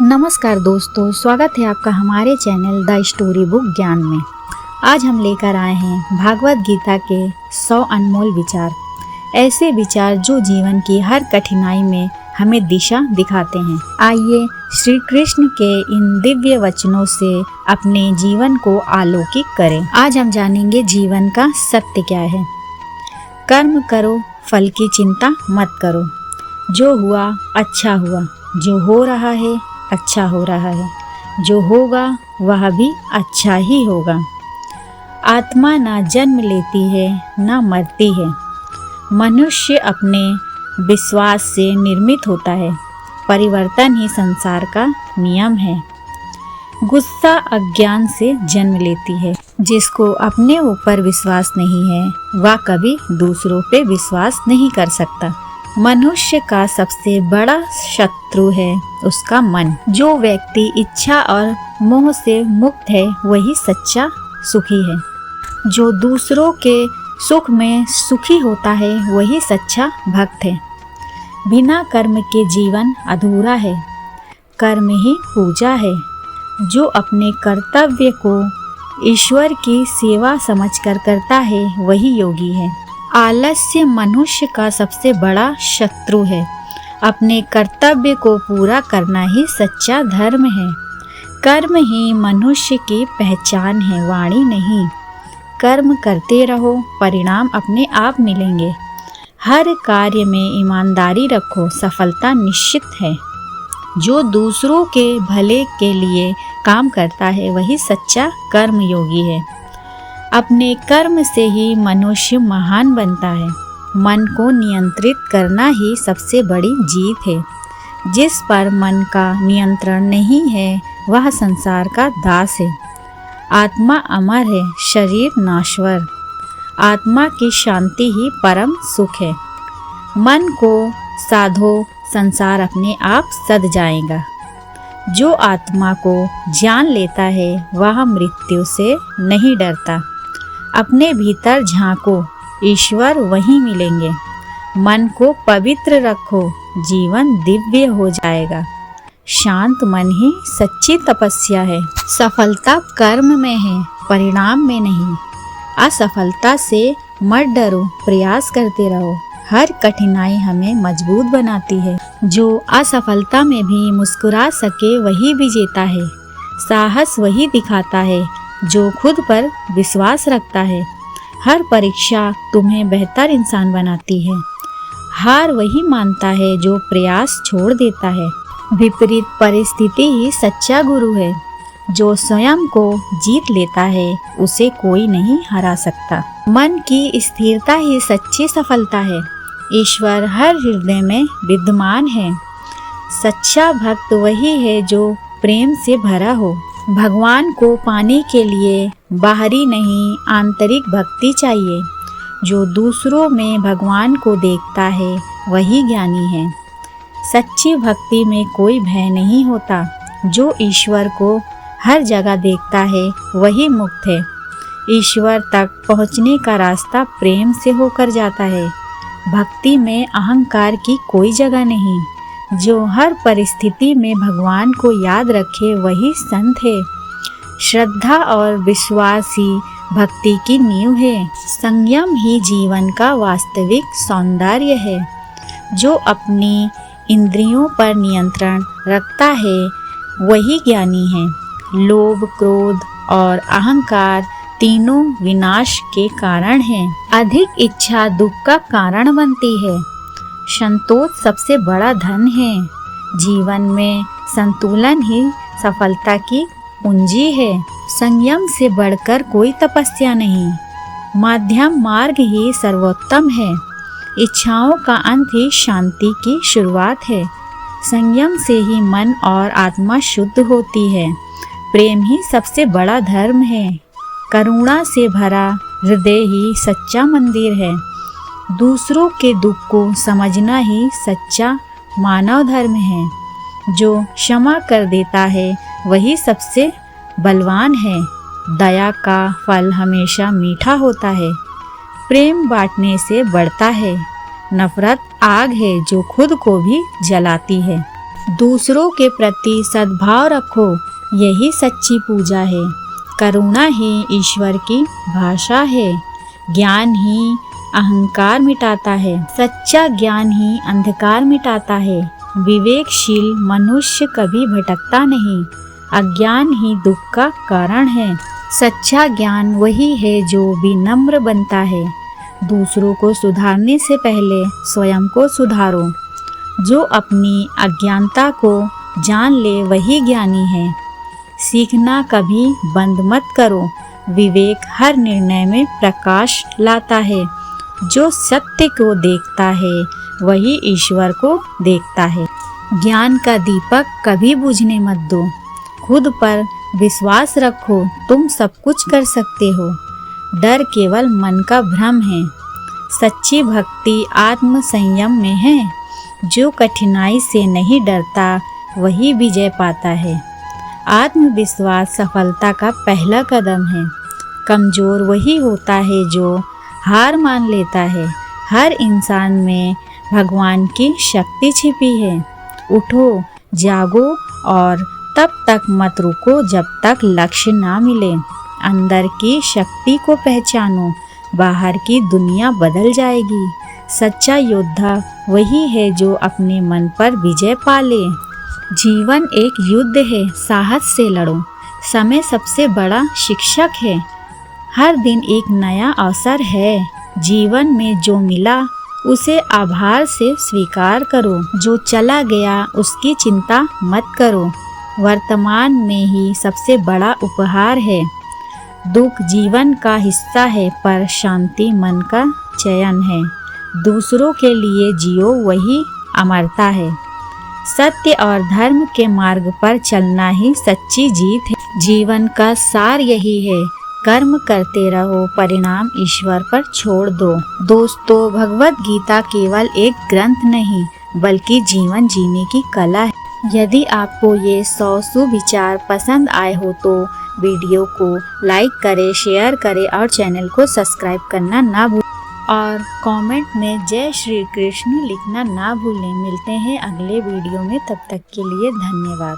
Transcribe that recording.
नमस्कार दोस्तों, स्वागत है आपका हमारे चैनल द स्टोरी बुक ज्ञान में। आज हम लेकर आए हैं भागवत गीता के 100 अनमोल विचार। ऐसे विचार जो जीवन की हर कठिनाई में हमें दिशा दिखाते हैं। आइए श्री कृष्ण के इन दिव्य वचनों से अपने जीवन को आलोकित करें। आज हम जानेंगे जीवन का सत्य क्या है। कर्म करो, फल की चिंता मत करो। जो हुआ अच्छा हुआ, जो हो रहा है अच्छा हो रहा है, जो होगा वह भी अच्छा ही होगा। आत्मा ना जन्म लेती है ना मरती है। मनुष्य अपने विश्वास से निर्मित होता है। परिवर्तन ही संसार का नियम है। गुस्सा अज्ञान से जन्म लेती है। जिसको अपने ऊपर विश्वास नहीं है वह कभी दूसरों पे विश्वास नहीं कर सकता। मनुष्य का सबसे बड़ा शत्रु है उसका मन। जो व्यक्ति इच्छा और मोह से मुक्त है वही सच्चा सुखी है। जो दूसरों के सुख में सुखी होता है वही सच्चा भक्त है। बिना कर्म के जीवन अधूरा है। कर्म ही पूजा है। जो अपने कर्तव्य को ईश्वर की सेवा समझकर करता है वही योगी है। आलस्य मनुष्य का सबसे बड़ा शत्रु है। अपने कर्तव्य को पूरा करना ही सच्चा धर्म है। कर्म ही मनुष्य की पहचान है, वाणी नहीं। कर्म करते रहो, परिणाम अपने आप मिलेंगे। हर कार्य में ईमानदारी रखो, सफलता निश्चित है। जो दूसरों के भले के लिए काम करता है वही सच्चा कर्मयोगी है। अपने कर्म से ही मनुष्य महान बनता है। मन को नियंत्रित करना ही सबसे बड़ी जीत है। जिस पर मन का नियंत्रण नहीं है वह संसार का दास है। आत्मा अमर है, शरीर नाश्वर। आत्मा की शांति ही परम सुख है। मन को साधो, संसार अपने आप सध जाएगा। जो आत्मा को जान लेता है वह मृत्यु से नहीं डरता। अपने भीतर झांको, ईश्वर वहीं मिलेंगे। मन को पवित्र रखो, जीवन दिव्य हो जाएगा। शांत मन ही सच्ची तपस्या है। सफलता कर्म में है, परिणाम में नहीं। असफलता से मत डरो, प्रयास करते रहो। हर कठिनाई हमें मजबूत बनाती है। जो असफलता में भी मुस्कुरा सके वही विजेता है। साहस वही दिखाता है जो खुद पर विश्वास रखता है। हर परीक्षा तुम्हें बेहतर इंसान बनाती है। हार वही मानता है जो प्रयास छोड़ देता है। विपरीत परिस्थिति ही सच्चा गुरु है। जो स्वयं को जीत लेता है उसे कोई नहीं हरा सकता। मन की स्थिरता ही सच्ची सफलता है। ईश्वर हर हृदय में विद्यमान है। सच्चा भक्त वही है जो प्रेम से भरा हो। भगवान को पाने के लिए बाहरी नहीं आंतरिक भक्ति चाहिए। जो दूसरों में भगवान को देखता है वही ज्ञानी है। सच्ची भक्ति में कोई भय नहीं होता। जो ईश्वर को हर जगह देखता है वही मुक्त है। ईश्वर तक पहुँचने का रास्ता प्रेम से होकर जाता है। भक्ति में अहंकार की कोई जगह नहीं। जो हर परिस्थिति में भगवान को याद रखे वही संत है। श्रद्धा और विश्वास ही भक्ति की नींव है। संयम ही जीवन का वास्तविक सौंदर्य है। जो अपनी इंद्रियों पर नियंत्रण रखता है वही ज्ञानी है। लोभ, क्रोध और अहंकार तीनों विनाश के कारण हैं। अधिक इच्छा दुख का कारण बनती है। संतोष सबसे बड़ा धन है। जीवन में संतुलन ही सफलता की पूंजी है। संयम से बढ़कर कोई तपस्या नहीं। मध्यम मार्ग ही सर्वोत्तम है। इच्छाओं का अंत ही शांति की शुरुआत है। संयम से ही मन और आत्मा शुद्ध होती है। प्रेम ही सबसे बड़ा धर्म है। करुणा से भरा हृदय ही सच्चा मंदिर है। दूसरों के दुख को समझना ही सच्चा मानव धर्म है। जो क्षमा कर देता है वही सबसे बलवान है। दया का फल हमेशा मीठा होता है। प्रेम बांटने से बढ़ता है। नफरत आग है जो खुद को भी जलाती है। दूसरों के प्रति सद्भाव रखो, यही सच्ची पूजा है। करुणा ही ईश्वर की भाषा है। ज्ञान ही अहंकार मिटाता है। सच्चा ज्ञान ही अंधकार मिटाता है। विवेकशील मनुष्य कभी भटकता नहीं। अज्ञान ही दुख का कारण है। सच्चा ज्ञान वही है जो विनम्र बनता है। दूसरों को सुधारने से पहले स्वयं को सुधारो। जो अपनी अज्ञानता को जान ले वही ज्ञानी है। सीखना कभी बंद मत करो। विवेक हर निर्णय में प्रकाश लाता है। जो सत्य को देखता है वही ईश्वर को देखता है। ज्ञान का दीपक कभी बुझने मत दो। खुद पर विश्वास रखो, तुम सब कुछ कर सकते हो। डर केवल मन का भ्रम है। सच्ची भक्ति आत्म संयम में है। जो कठिनाई से नहीं डरता वही विजय पाता है। आत्मविश्वास सफलता का पहला कदम है। कमजोर वही होता है जो हार मान लेता है। हर इंसान में भगवान की शक्ति छिपी है। उठो, जागो और तब तक मत रुको जब तक लक्ष्य ना मिले। अंदर की शक्ति को पहचानो, बाहर की दुनिया बदल जाएगी। सच्चा योद्धा वही है जो अपने मन पर विजय पाले। जीवन एक युद्ध है, साहस से लड़ो। समय सबसे बड़ा शिक्षक है। हर दिन एक नया अवसर है। जीवन में जो मिला उसे आभार से स्वीकार करो। जो चला गया उसकी चिंता मत करो। वर्तमान में ही सबसे बड़ा उपहार है। दुख जीवन का हिस्सा है पर शांति मन का चयन है। दूसरों के लिए जियो वही अमरता है। सत्य और धर्म के मार्ग पर चलना ही सच्ची जीत है। जीवन का सार यही है, कर्म करते रहो, परिणाम ईश्वर पर छोड़ दो। दोस्तों, भगवत गीता केवल एक ग्रंथ नहीं बल्कि जीवन जीने की कला है। यदि आपको ये 100 सुविचार पसंद आए हो तो वीडियो को लाइक करें, शेयर करें और चैनल को सब्सक्राइब करना ना भूलें और कमेंट में जय श्री कृष्ण लिखना ना भूलें। मिलते हैं अगले वीडियो में, तब तक के लिए धन्यवाद।